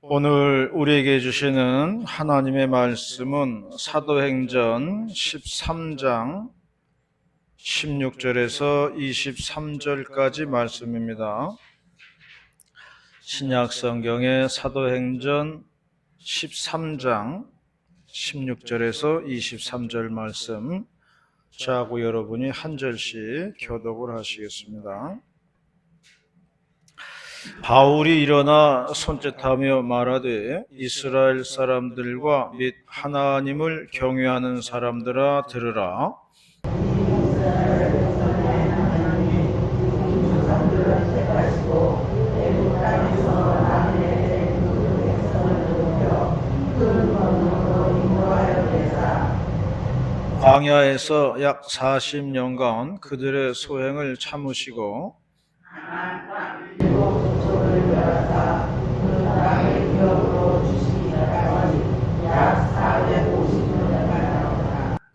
오늘 우리에게 주시는 하나님의 말씀은 사도행전 13장 16절에서 23절까지 말씀입니다. 신약 성경의 사도행전 13장 16절에서 23절 말씀, 저하고 여러분이 한 절씩 교독을 하시겠습니다. 바울이 일어나 손짓하며 말하되 이스라엘 사람들과 및 하나님을 경외하는 사람들아 들으라. 광야에서 약 40년간 그들의 소행을 참으시고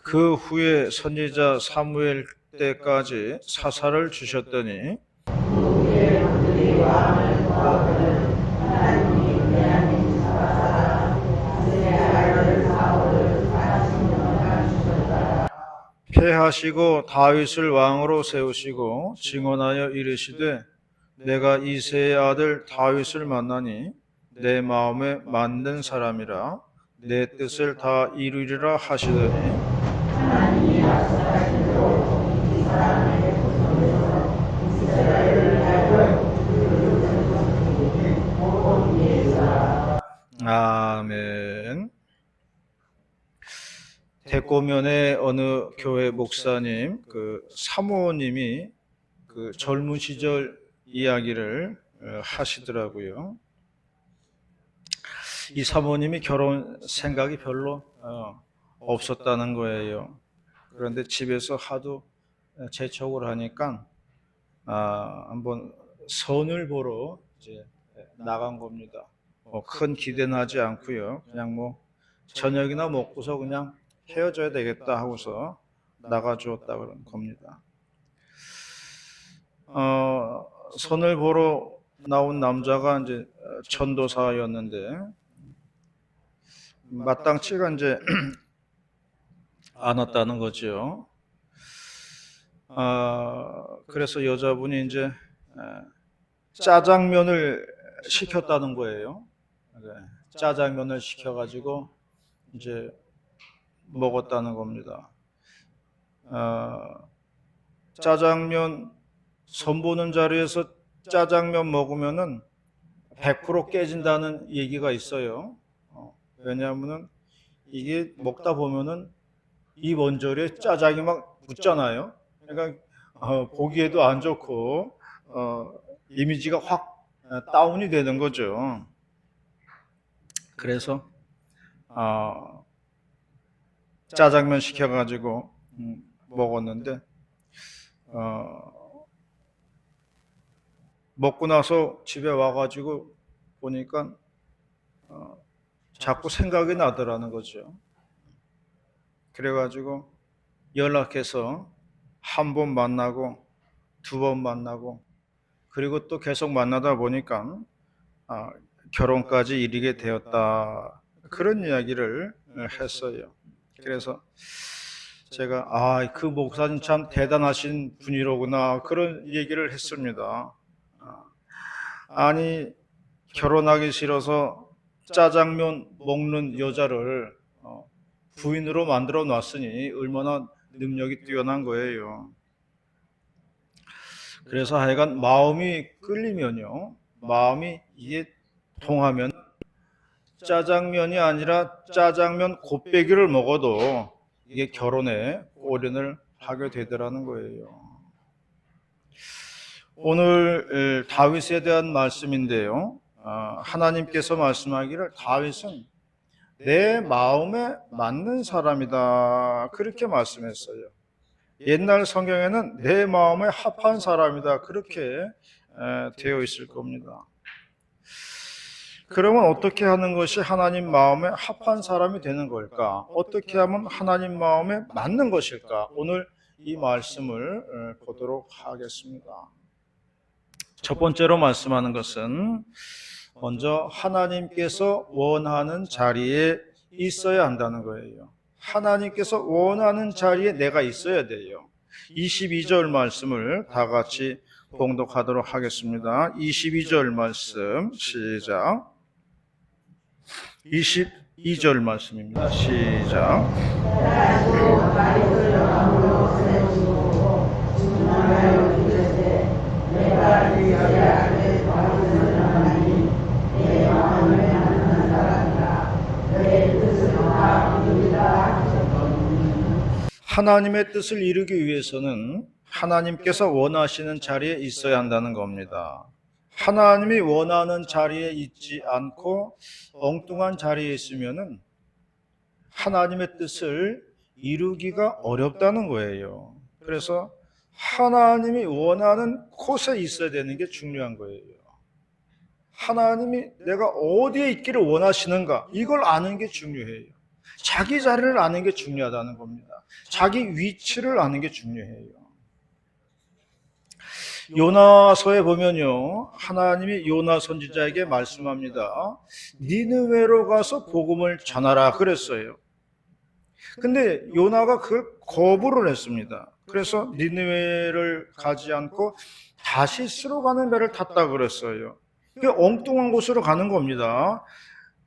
그 후에 선지자 사무엘 때까지 사사를 주셨더니 폐하시고 다윗을 왕으로 세우시고 증언하여 이르시되 내가 이새의 아들 다윗을 만나니 내 마음에 만든 사람이라 내 뜻을 다 이루리라 하시더니 아멘. 대꼬면의 어느 교회 목사님, 사모님이 젊은 시절 이야기를 하시더라고요. 이 사모님이 결혼 생각이 별로 없었다는 거예요. 그런데 집에서 하도 재촉을 하니까 한번 선을 보러 이제 나간 겁니다. 큰 기대는 하지 않고요. 그냥 저녁이나 먹고서 그냥 헤어져야 되겠다 하고서 나가주었다 그런 겁니다. 선을 보러 나온 남자가 이제 전도사였는데 마땅치가 이제 않았다는 거죠. 그래서 여자분이 이제 짜장면을 시켰다는 거예요. 짜장면을 시켜가지고 이제 먹었다는 겁니다. 짜장면 선보는 자리에서 짜장면 먹으면은 100% 깨진다는 얘기가 있어요. 왜냐하면은 이게 먹다 보면은 입 언저리에 짜장이 막 붙잖아요. 그러니까 보기에도 안 좋고 이미지가 확 다운이 되는 거죠. 그래서 짜장면 시켜가지고 먹었는데 먹고 나서 집에 와가지고 보니까 자꾸 생각이 나더라는 거죠. 그래가지고 연락해서 한 번 만나고 두 번 만나고 그리고 또 계속 만나다 보니까 결혼까지 이르게 되었다, 그런 이야기를 했어요. 그래서 제가 그 목사님 참 대단하신 분이로구나, 그런 얘기를 했습니다. 아니, 결혼하기 싫어서 짜장면 먹는 여자를 부인으로 만들어 놨으니 얼마나 능력이 뛰어난 거예요. 그래서 하여간 마음이 끌리면요, 마음이 이게 통하면 짜장면이 아니라 짜장면 곱빼기를 먹어도 이게 결혼에 올인을 하게 되더라는 거예요. 오늘 다윗에 대한 말씀인데요, 하나님께서 말씀하기를 다윗은 내 마음에 맞는 사람이다, 그렇게 말씀했어요. 옛날 성경에는 내 마음에 합한 사람이다, 그렇게 되어 있을 겁니다. 그러면 어떻게 하는 것이 하나님 마음에 합한 사람이 되는 걸까? 어떻게 하면 하나님 마음에 맞는 것일까? 오늘 이 말씀을 보도록 하겠습니다. 첫 번째로 말씀하는 것은 먼저 하나님께서 원하는 자리에 있어야 한다는 거예요. 하나님께서 원하는 자리에 내가 있어야 돼요. 22절 말씀을 다 같이 봉독하도록 하겠습니다. 22절 말씀 시작. 22절 말씀입니다. 시작. 하나님의 뜻을 이루기 위해서는 하나님께서 원하시는 자리에 있어야 한다는 겁니다. 하나님이 원하는 자리에 있지 않고 엉뚱한 자리에 있으면은 하나님의 뜻을 이루기가 어렵다는 거예요. 그래서 하나님이 원하는 곳에 있어야 되는 게 중요한 거예요. 하나님이 내가 어디에 있기를 원하시는가, 이걸 아는 게 중요해요. 자기 자리를 아는 게 중요하다는 겁니다. 자기 위치를 아는 게 중요해요. 요나서에 보면요, 하나님이 요나 선지자에게 말씀합니다. 니느웨로 가서 복음을 전하라 그랬어요. 근데 요나가 그걸 거부를 했습니다. 그래서 니느웨를 가지 않고 다시스로 가는 배를 탔다 그랬어요. 그 엉뚱한 곳으로 가는 겁니다.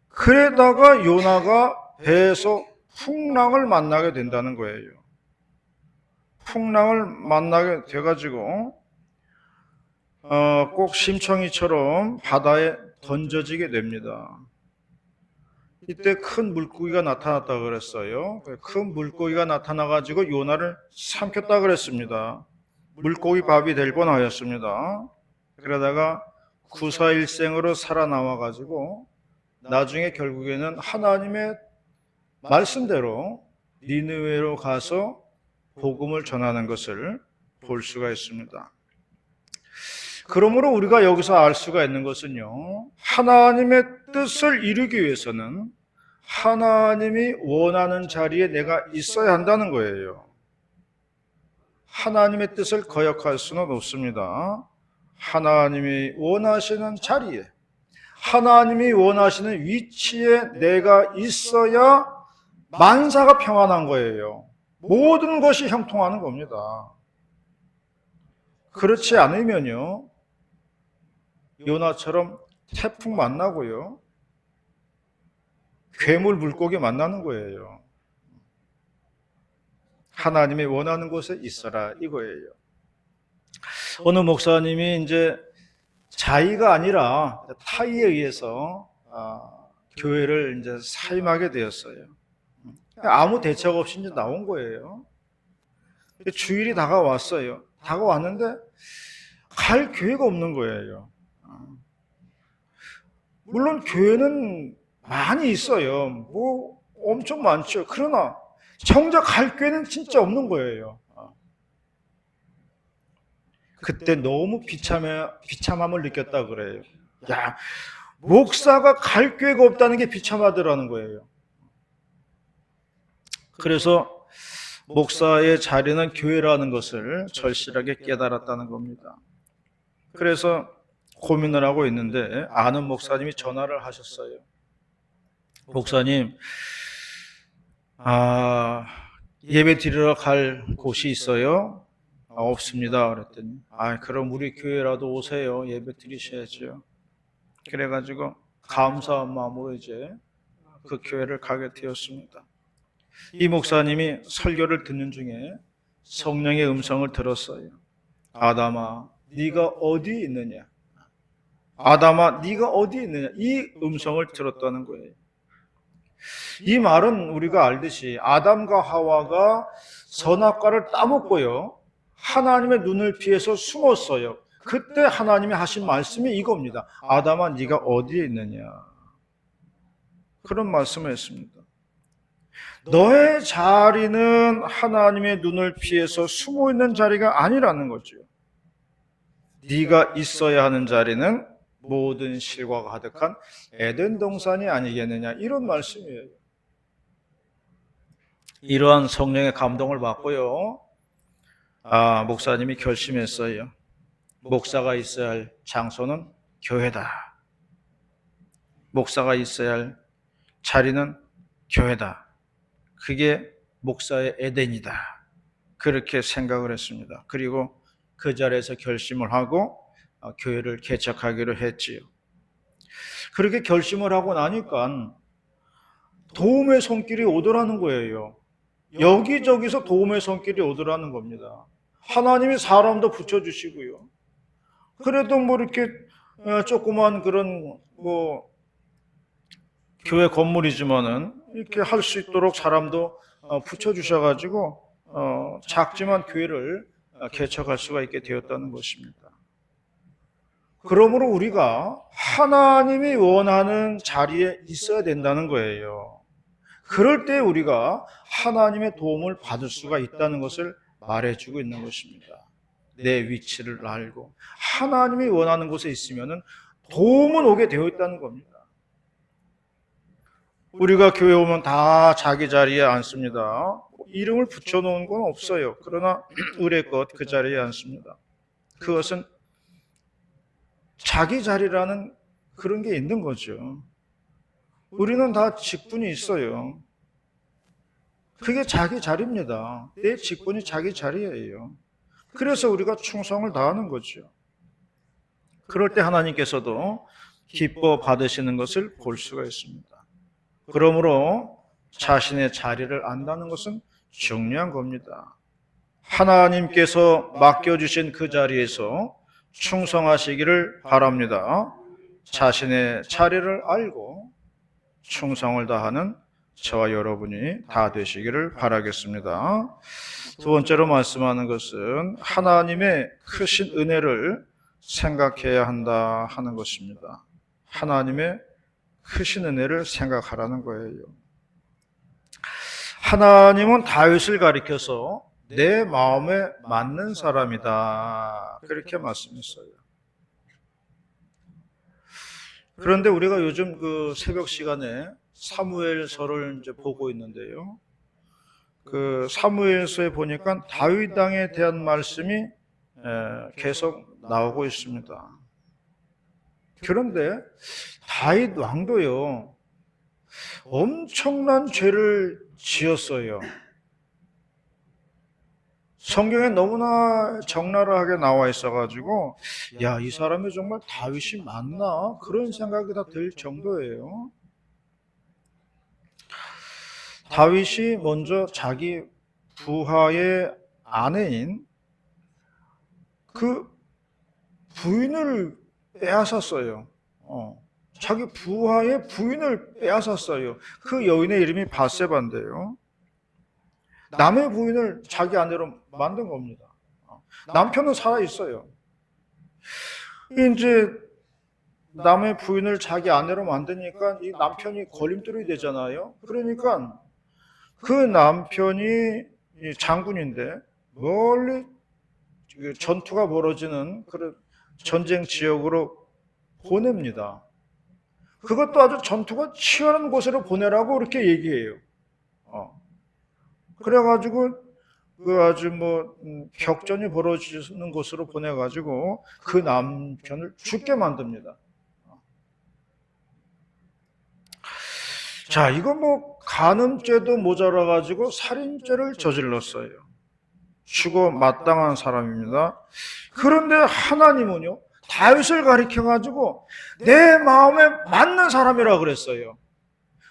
그러다가 요나가 배에서 풍랑을 만나게 된다는 거예요. 풍랑을 만나게 돼가지고 꼭 심청이처럼 바다에 던져지게 됩니다. 이때 큰 물고기가 나타났다 그랬어요. 큰 물고기가 나타나가지고 요나를 삼켰다 그랬습니다. 물고기 밥이 될 뻔하였습니다. 그러다가 구사일생으로 살아남아가지고 나중에 결국에는 하나님의 말씀대로 니느웨로 가서 복음을 전하는 것을 볼 수가 있습니다. 그러므로 우리가 여기서 알 수가 있는 것은요, 하나님의 뜻을 이루기 위해서는 하나님이 원하는 자리에 내가 있어야 한다는 거예요. 하나님의 뜻을 거역할 수는 없습니다. 하나님이 원하시는 자리에, 하나님이 원하시는 위치에 내가 있어야 만사가 평안한 거예요. 모든 것이 형통하는 겁니다. 그렇지 않으면요, 요나처럼 태풍 만나고요, 괴물 물고기 만나는 거예요. 하나님이 원하는 곳에 있어라 이거예요. 어느 목사님이 이제 자의가 아니라 타의에 의해서 교회를 이제 사임하게 되었어요. 아무 대책 없이 이제 나온 거예요. 주일이 다가왔어요. 다가왔는데 갈 교회가 없는 거예요. 물론 교회는 많이 있어요. 뭐 엄청 많죠. 그러나 정작 갈 교회는 진짜 없는 거예요. 그때 너무 비참함을 느꼈다 그래요. 야, 목사가 갈 교회가 없다는 게 비참하더라는 거예요. 그래서 목사의 자리는 교회라는 것을 절실하게 깨달았다는 겁니다. 그래서 고민을 하고 있는데 아는 목사님이 전화를 하셨어요. 목사님, 예배 드리러 갈 곳이 있어요? 없습니다. 그랬더니 그럼 우리 교회라도 오세요. 예배 드리셔야죠. 그래가지고 감사한 마음으로 이제 그 교회를 가게 되었습니다. 이 목사님이 설교를 듣는 중에 성령의 음성을 들었어요. 아담아, 네가 어디에 있느냐? 아담아, 네가 어디에 있느냐? 이 음성을 들었다는 거예요. 이 말은 우리가 알듯이 아담과 하와가 선악과를 따먹고요, 하나님의 눈을 피해서 숨었어요. 그때 하나님이 하신 말씀이 이겁니다. 아담아, 네가 어디에 있느냐? 그런 말씀을 했습니다. 너의 자리는 하나님의 눈을 피해서 숨어 있는 자리가 아니라는 거죠. 네가 있어야 하는 자리는 모든 실과 가득한 에덴 동산이 아니겠느냐, 이런 말씀이에요. 이러한 성령의 감동을 받고요, 목사님이 결심했어요. 목사가 있어야 할 장소는 교회다. 목사가 있어야 할 자리는 교회다. 그게 목사의 에덴이다. 그렇게 생각을 했습니다. 그리고 그 자리에서 결심을 하고 교회를 개척하기로 했지요. 그렇게 결심을 하고 나니까 도움의 손길이 오더라는 거예요. 여기저기서 도움의 손길이 오더라는 겁니다. 하나님이 사람도 붙여주시고요. 그래도 뭐 이렇게 조그만 그런 뭐 교회 건물이지만은 이렇게 할 수 있도록 사람도 붙여주셔가지고 작지만 교회를 개척할 수가 있게 되었다는 것입니다. 그러므로 우리가 하나님이 원하는 자리에 있어야 된다는 거예요. 그럴 때 우리가 하나님의 도움을 받을 수가 있다는 것을 말해주고 있는 것입니다. 내 위치를 알고 하나님이 원하는 곳에 있으면 도움은 오게 되어 있다는 겁니다. 우리가 교회 오면 다 자기 자리에 앉습니다. 이름을 붙여놓은 건 없어요. 그러나 의례껏 그 자리에 앉습니다. 그것은 자기 자리라는 그런 게 있는 거죠. 우리는 다 직분이 있어요. 그게 자기 자리입니다. 내 직분이 자기 자리예요. 그래서 우리가 충성을 다하는 거죠. 그럴 때 하나님께서도 기뻐 받으시는 것을 볼 수가 있습니다. 그러므로 자신의 자리를 안다는 것은 중요한 겁니다. 하나님께서 맡겨주신 그 자리에서 충성하시기를 바랍니다. 자신의 자리를 알고 충성을 다하는 저와 여러분이 다 되시기를 바라겠습니다. 두 번째로 말씀하는 것은 하나님의 크신 은혜를 생각해야 한다 하는 것입니다. 하나님의 크신 은혜를 생각하라는 거예요. 하나님은 다윗을 가리켜서 내 마음에 맞는 사람이다. 그렇게 말씀했어요. 그런데 우리가 요즘 그 새벽 시간에 사무엘서를 이제 보고 있는데요. 그 사무엘서에 보니까 다윗 왕에 대한 말씀이 계속 나오고 있습니다. 그런데 다윗 왕도요, 엄청난 죄를 지었어요. 성경에 너무나 적나라하게 나와 있어가지고 야, 이 사람이 정말 다윗이 맞나? 그런 생각이 다 들 정도예요. 다윗이 먼저 자기 부하의 아내인 그 부인을 빼앗았어요. 자기 부하의 부인을 빼앗았어요. 그 여인의 이름이 바세바인데요. 남의 부인을 자기 아내로 만든 겁니다. 남편은 살아있어요. 이제 남의 부인을 자기 아내로 만드니까 이 남편이 걸림돌이 되잖아요. 그러니까 그 남편이 장군인데 멀리 전투가 벌어지는 그런 전쟁 지역으로 보냅니다. 그것도 아주 전투가 치열한 곳으로 보내라고 그렇게 얘기해요. 그래가지고 그 아주 뭐 격전이 벌어지는 곳으로 보내가지고 그 남편을 죽게 만듭니다. 자, 이거 뭐 간음죄도 모자라가지고 살인죄를 저질렀어요. 죽어 마땅한 사람입니다. 그런데 하나님은요, 다윗을 가리켜가지고 내 마음에 맞는 사람이라고 그랬어요.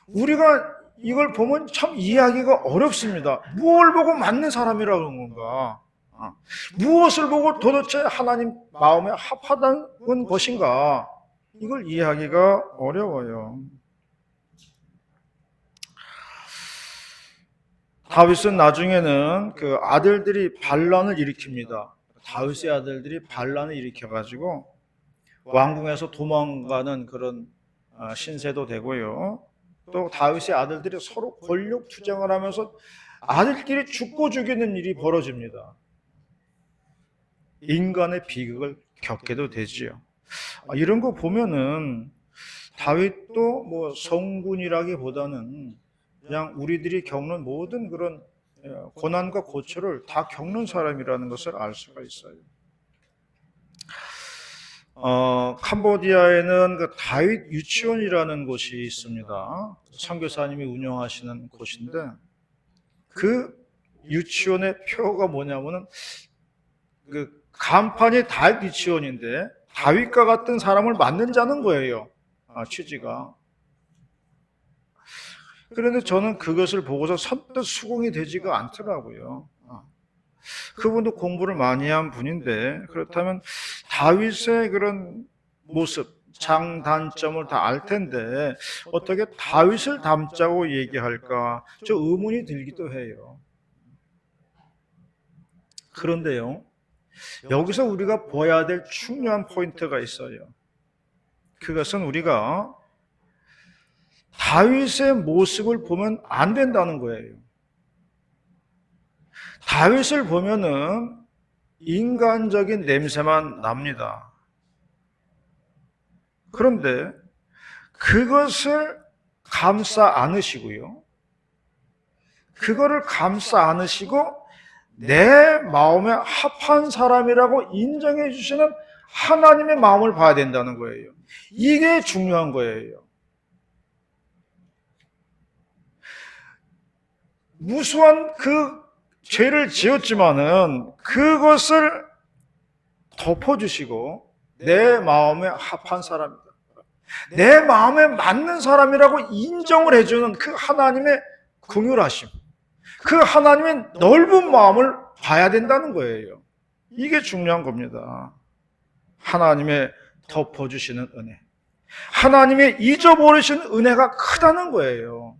우리가 이걸 보면 참 이해하기가 어렵습니다. 무엇을 보고 맞는 사람이라고 그런 건가? 무엇을 보고 도대체 하나님 마음에 합하다는 것인가? 이걸 이해하기가 어려워요. 다윗은 나중에는 그 아들들이 반란을 일으킵니다. 다윗의 아들들이 반란을 일으켜가지고 왕궁에서 도망가는 그런 신세도 되고요. 또 다윗의 아들들이 서로 권력 투쟁을 하면서 아들끼리 죽고 죽이는 일이 벌어집니다. 인간의 비극을 겪게도 되지요. 이런 거 보면은 다윗도 뭐 성군이라기보다는 그냥 우리들이 겪는 모든 그런 고난과 고초를 다 겪는 사람이라는 것을 알 수가 있어요. 캄보디아에는 그 다윗 유치원이라는 곳이 있습니다. 선교사님이 운영하시는 곳인데 그 유치원의 표가 뭐냐면은 그 간판이 다윗 유치원인데 다윗과 같은 사람을 만든자는 거예요. 취지가. 그런데 저는 그것을 보고서 선뜻 수긍이 되지가 않더라고요. 그분도 공부를 많이 한 분인데 그렇다면 다윗의 그런 모습, 장단점을 다 알 텐데 어떻게 다윗을 닮자고 얘기할까? 저 의문이 들기도 해요. 그런데요, 여기서 우리가 봐야 될 중요한 포인트가 있어요. 그것은 우리가 다윗의 모습을 보면 안 된다는 거예요. 다윗을 보면은 인간적인 냄새만 납니다. 그런데 그것을 감싸 안으시고요. 그거를 감싸 안으시고 내 마음에 합한 사람이라고 인정해 주시는 하나님의 마음을 봐야 된다는 거예요. 이게 중요한 거예요. 무수한 그 죄를 지었지만은 그것을 덮어주시고 내 마음에 합한 사람이다. 내 마음에 맞는 사람이라고 인정을 해주는 그 하나님의 긍휼하심, 그 하나님의 넓은 마음을 봐야 된다는 거예요. 이게 중요한 겁니다. 하나님의 덮어주시는 은혜, 하나님의 잊어버리시는 은혜가 크다는 거예요.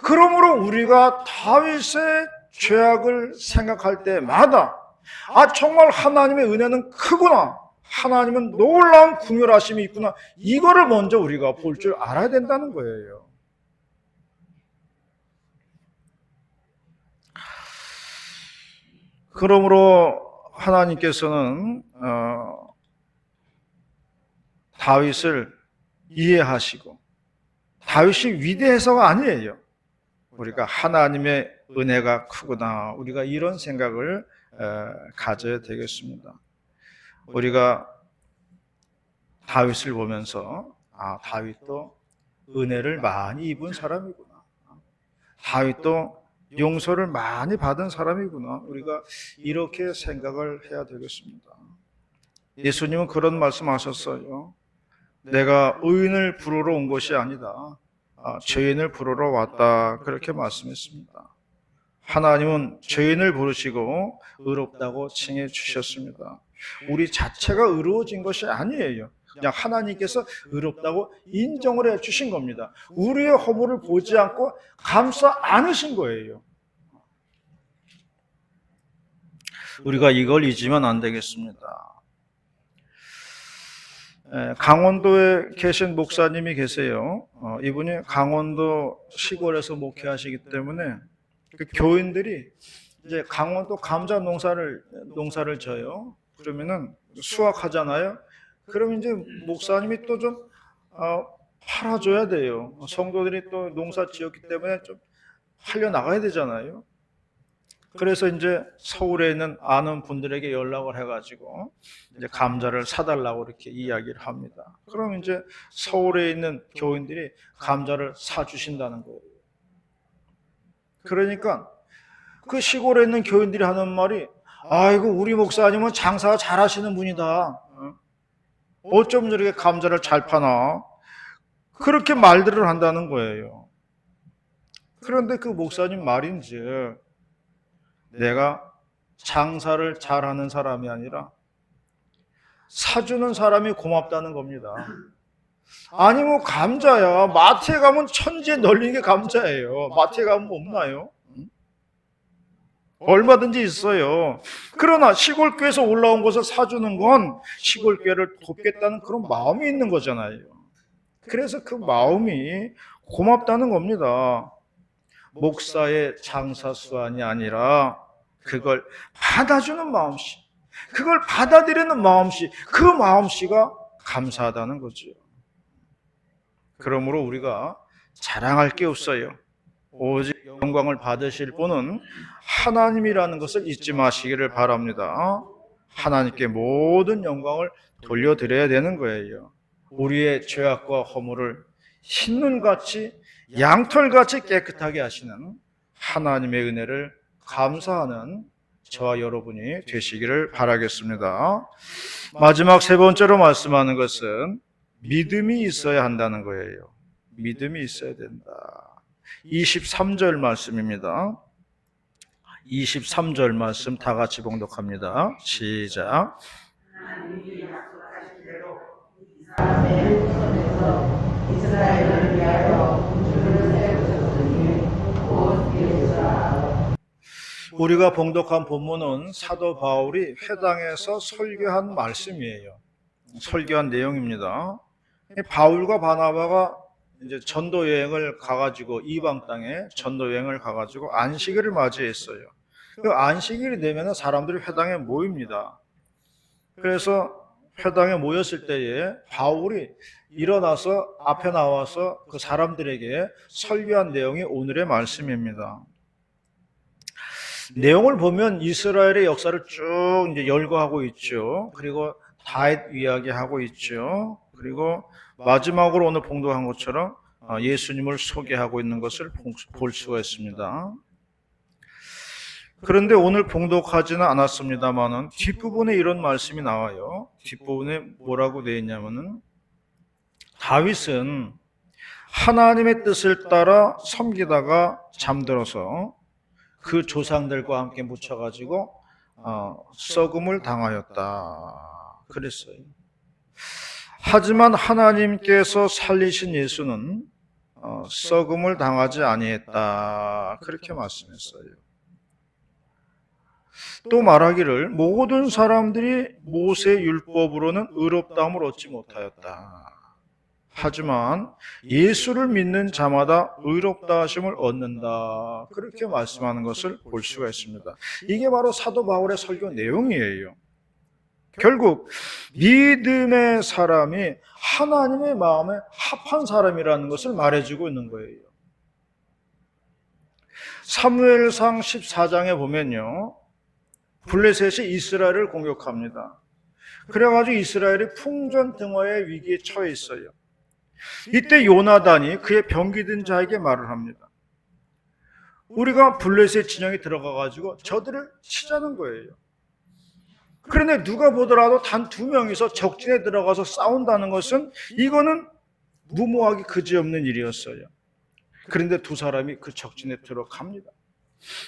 그러므로 우리가 다윗의 죄악을 생각할 때마다 정말 하나님의 은혜는 크구나, 하나님은 놀라운 긍휼하심이 있구나, 이거를 먼저 우리가 볼 줄 알아야 된다는 거예요. 그러므로 하나님께서는 다윗을 이해하시고, 다윗이 위대해서가 아니에요. 우리가 하나님의 은혜가 크구나, 우리가 이런 생각을 가져야 되겠습니다. 우리가 다윗을 보면서 다윗도 은혜를 많이 입은 사람이구나, 다윗도 용서를 많이 받은 사람이구나, 우리가 이렇게 생각을 해야 되겠습니다. 예수님은 그런 말씀하셨어요. 내가 의인을 부르러 온 것이 아니다, 죄인을 부르러 왔다, 그렇게 말씀했습니다. 하나님은 죄인을 부르시고 의롭다고 칭해 주셨습니다. 우리 자체가 의로워진 것이 아니에요. 그냥 하나님께서 의롭다고 인정을 해 주신 겁니다. 우리의 허물을 보지 않고 감싸 안으신 거예요. 우리가 이걸 잊으면 안 되겠습니다. 강원도에 계신 목사님이 계세요. 이분이 강원도 시골에서 목회하시기 때문에 그 교인들이 이제 강원도 감자 농사를 져요. 그러면은 수확하잖아요. 그러면 이제 목사님이 또 좀 팔아줘야 돼요. 성도들이 또 농사 지었기 때문에 좀 팔려 나가야 되잖아요. 그래서 이제 서울에 있는 아는 분들에게 연락을 해가지고 이제 감자를 사달라고 이렇게 이야기를 합니다. 그럼 이제 서울에 있는 교인들이 감자를 사주신다는 거예요. 그러니까 그 시골에 있는 교인들이 하는 말이, 아이고 우리 목사님은 장사 잘하시는 분이다, 어쩜 저렇게 감자를 잘 파나, 그렇게 말들을 한다는 거예요. 그런데 그 목사님 말인즉 내가 장사를 잘하는 사람이 아니라 사주는 사람이 고맙다는 겁니다. 아니 뭐 감자야, 마트에 가면 천지에 널린 게 감자예요. 마트에 가면 없나요? 얼마든지 있어요. 그러나 시골교회에서 올라온 것을 사주는 건 시골교회를 돕겠다는 그런 마음이 있는 거잖아요. 그래서 그 마음이 고맙다는 겁니다. 목사의 장사수완이 아니라 그걸 받아주는 마음씨, 그걸 받아들이는 마음씨, 그 마음씨가 감사하다는 거죠. 그러므로 우리가 자랑할 게 없어요. 오직 영광을 받으실 분은 하나님이라는 것을 잊지 마시기를 바랍니다. 하나님께 모든 영광을 돌려드려야 되는 거예요. 우리의 죄악과 허물을 흰눈같이 양털같이 깨끗하게 하시는 하나님의 은혜를 감사하는 저와 여러분이 되시기를 바라겠습니다. 마지막 세 번째로 말씀하는 것은 믿음이 있어야 한다는 거예요. 믿음이 있어야 된다. 23절 말씀입니다. 23절 말씀 다 같이 봉독합니다. 시작. 하나님이 약속하신 대로 이스라엘의 후손에서 이스라엘을 위하여 군주를 세우셨으니 곧 예수라. 우리가 봉독한 본문은 사도 바울이 회당에서 설교한 말씀이에요. 설교한 내용입니다. 바울과 바나바가 이제 전도 여행을 가가지고 이방 땅에 전도 여행을 가가지고 안식일을 맞이했어요. 그 안식일이 되면 사람들이 회당에 모입니다. 그래서 회당에 모였을 때에 바울이 일어나서 앞에 나와서 그 사람들에게 설교한 내용이 오늘의 말씀입니다. 내용을 보면 이스라엘의 역사를 쭉 이제 열거하고 있죠. 그리고 다윗 이야기하고 있죠. 그리고 마지막으로 오늘 봉독한 것처럼 예수님을 소개하고 있는 것을 볼 수가 있습니다. 그런데 오늘 봉독하지는 않았습니다만은 뒷부분에 이런 말씀이 나와요. 뒷부분에 뭐라고 되어 있냐면은 다윗은 하나님의 뜻을 따라 섬기다가 잠들어서 그 조상들과 함께 묻혀가지고 썩음을 당하였다 그랬어요. 하지만 하나님께서 살리신 예수는 썩음을 당하지 아니했다 그렇게 말씀했어요. 또 말하기를 모든 사람들이 모세 율법으로는 의롭다함을 얻지 못하였다. 하지만 예수를 믿는 자마다 의롭다 하심을 얻는다 그렇게 말씀하는 것을 볼 수가 있습니다. 이게 바로 사도 바울의 설교 내용이에요. 결국 믿음의 사람이 하나님의 마음에 합한 사람이라는 것을 말해주고 있는 거예요. 사무엘상 14장에 보면요, 블레셋이 이스라엘을 공격합니다. 그래가지고 이스라엘이 풍전등화의 위기에 처해 있어요. 이때 요나단이 그의 병기든 자에게 말을 합니다. 우리가 블레셋 진영에 들어가가지고 저들을 치자는 거예요. 그런데 누가 보더라도 단 2명이서 적진에 들어가서 싸운다는 것은 이거는 무모하기 그지없는 일이었어요. 그런데 2사람이 그 적진에 들어갑니다.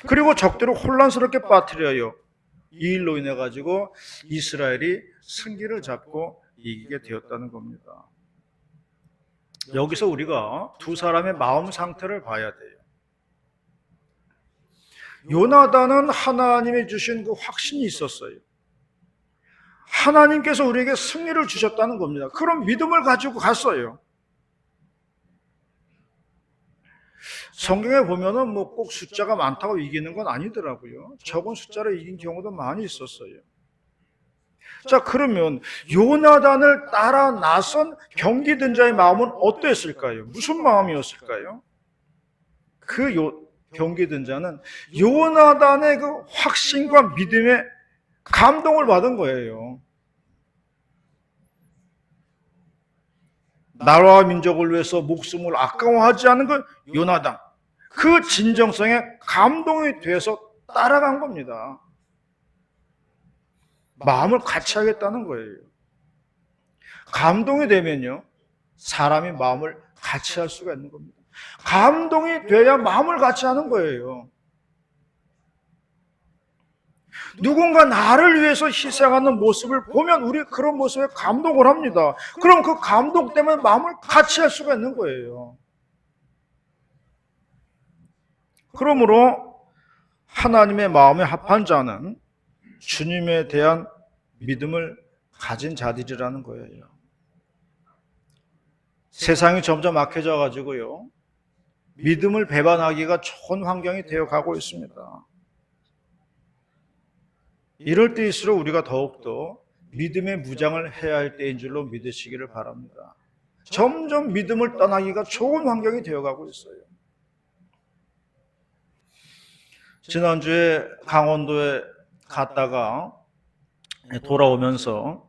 그리고 적들을 혼란스럽게 빠뜨려요. 이 일로 인해 가지고 이스라엘이 승기를 잡고 이기게 되었다는 겁니다. 여기서 우리가 2사람의 마음 상태를 봐야 돼요. 요나단은 하나님이 주신 그 확신이 있었어요. 하나님께서 우리에게 승리를 주셨다는 겁니다. 그런 믿음을 가지고 갔어요. 성경에 보면은 뭐 꼭 숫자가 많다고 이기는 건 아니더라고요. 적은 숫자로 이긴 경우도 많이 있었어요. 자, 그러면 요나단을 따라 나선 병기든 자의 마음은 어땠을까요? 무슨 마음이었을까요? 그 병기든 자는 요나단의 그 확신과 믿음에 감동을 받은 거예요. 나라와 민족을 위해서 목숨을 아까워하지 않은 그 요나단, 그 진정성에 감동이 돼서 따라간 겁니다. 마음을 같이 하겠다는 거예요. 감동이 되면요, 사람이 마음을 같이 할 수가 있는 겁니다. 감동이 돼야 마음을 같이 하는 거예요. 누군가 나를 위해서 희생하는 모습을 보면 우리 그런 모습에 감동을 합니다. 그럼 그 감동 때문에 마음을 같이 할 수가 있는 거예요. 그러므로 하나님의 마음에 합한 자는 주님에 대한 믿음을 가진 자들이라는 거예요. 세상이 점점 악해져 가지고요, 믿음을 배반하기가 좋은 환경이 되어가고 있습니다. 이럴 때일수록 우리가 더욱더 믿음의 무장을 해야 할 때인 줄로 믿으시기를 바랍니다. 점점 믿음을 떠나기가 좋은 환경이 되어가고 있어요. 지난주에 강원도에 갔다가 돌아오면서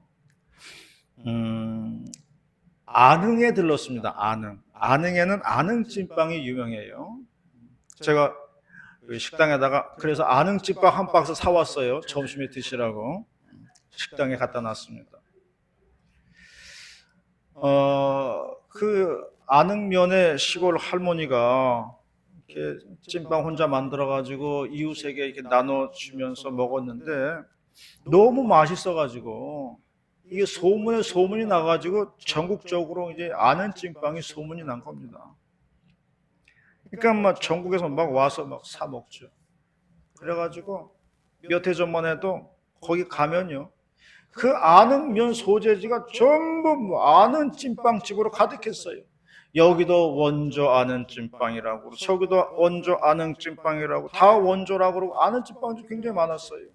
안흥에 들렀습니다. 안흥에는 안흥찐빵이 유명해요. 제가 식당에다가 그래서 안흥찐빵 한 박스 사왔어요. 점심에 드시라고 식당에 갖다 놨습니다. 그 안흥면의 시골 할머니가 이렇게 찐빵 혼자 만들어가지고 이웃에게 이렇게 나눠주면서 먹었는데 너무 맛있어가지고 이게 소문이 나가지고 전국적으로 이제 아는 찐빵이 소문이 난 겁니다. 그러니까 막 전국에서 막 와서 막 사 먹죠. 그래가지고 몇 해 전만 해도 거기 가면요, 그 아는 면 소재지가 전부 아는 찐빵집으로 가득했어요. 여기도 원조 아는 찐빵이라고, 저기도 원조 아는 찐빵이라고, 다 원조라고 그러고 아는 찐빵집 굉장히 많았어요.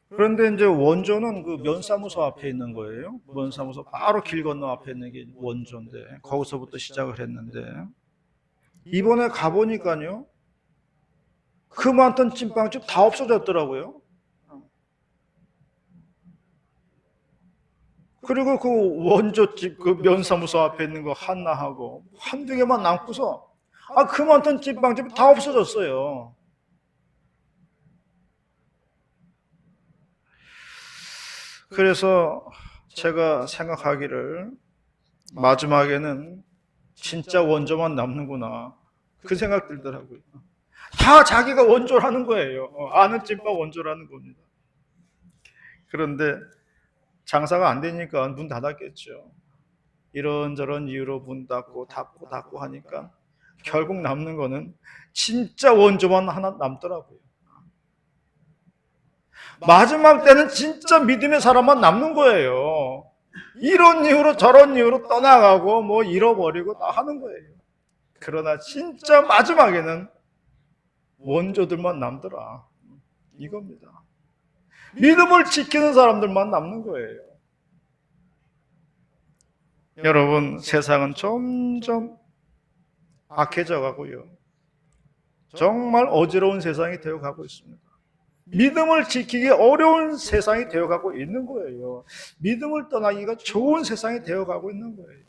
그런데 이제 원조는 그 면사무소 앞에 있는 거예요. 면사무소 바로 길 건너 앞에 있는 게 원조인데 거기서부터 시작을 했는데 이번에 가보니까요, 그 많던 찐빵집 다 없어졌더라고요. 그리고 그 원조집 그 면사무소 앞에 있는 거 하나하고 한두 개만 남고서 그 많던 찐빵집 다 없어졌어요. 그래서 제가 생각하기를 마지막에는 진짜 원조만 남는구나 그 생각 들더라고요. 다 자기가 원조라는 거예요. 아는 찐빵 원조라는 겁니다. 그런데 장사가 안 되니까 문 닫았겠죠. 이런저런 이유로 문 닫고 하니까 결국 남는 거는 진짜 원조만 하나 남더라고요. 마지막 때는 진짜 믿음의 사람만 남는 거예요. 이런 이유로 저런 이유로 떠나가고 뭐 잃어버리고 다 하는 거예요. 그러나 진짜 마지막에는 원조들만 남더라. 이겁니다. 믿음을 지키는 사람들만 남는 거예요. 여러분, 세상은 점점 악해져 가고요, 정말 어지러운 세상이 되어가고 있습니다. 믿음을 지키기 어려운 세상이 되어가고 있는 거예요. 믿음을 떠나기가 좋은 세상이 되어가고 있는 거예요.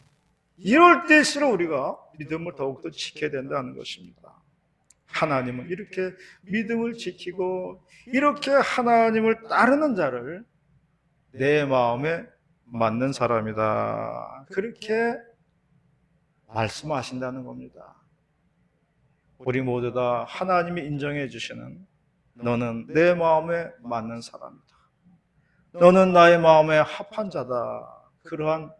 이럴 때일수록 우리가 믿음을 더욱더 지켜야 된다는 것입니다. 하나님은 이렇게 믿음을 지키고 이렇게 하나님을 따르는 자를 내 마음에 맞는 사람이다, 그렇게 말씀하신다는 겁니다. 우리 모두 다 하나님이 인정해 주시는 너는 내 마음에 맞는 사람이다, 너는 나의 마음에 합한 자다, 그러한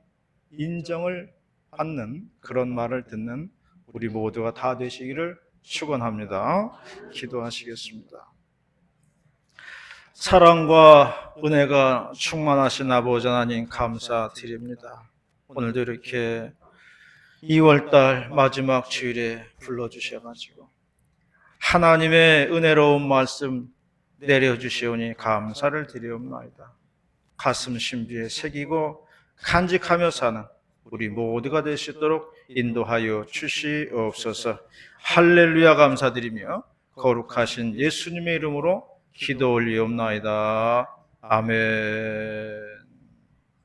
인정을 받는 그런 말을 듣는 우리 모두가 다 되시기를 축원합니다. 기도하시겠습니다. 사랑과 은혜가 충만하신 아버지 하나님 감사드립니다. 오늘도 이렇게 2월달 마지막 주일에 불러주셔가지고 하나님의 은혜로운 말씀 내려주시오니 감사를 드리옵나이다. 가슴 신비에 새기고 간직하며 사는 우리 모두가 될 수 있도록 인도하여 주시옵소서. 할렐루야 감사드리며 거룩하신 예수님의 이름으로 기도 올리옵나이다. 아멘.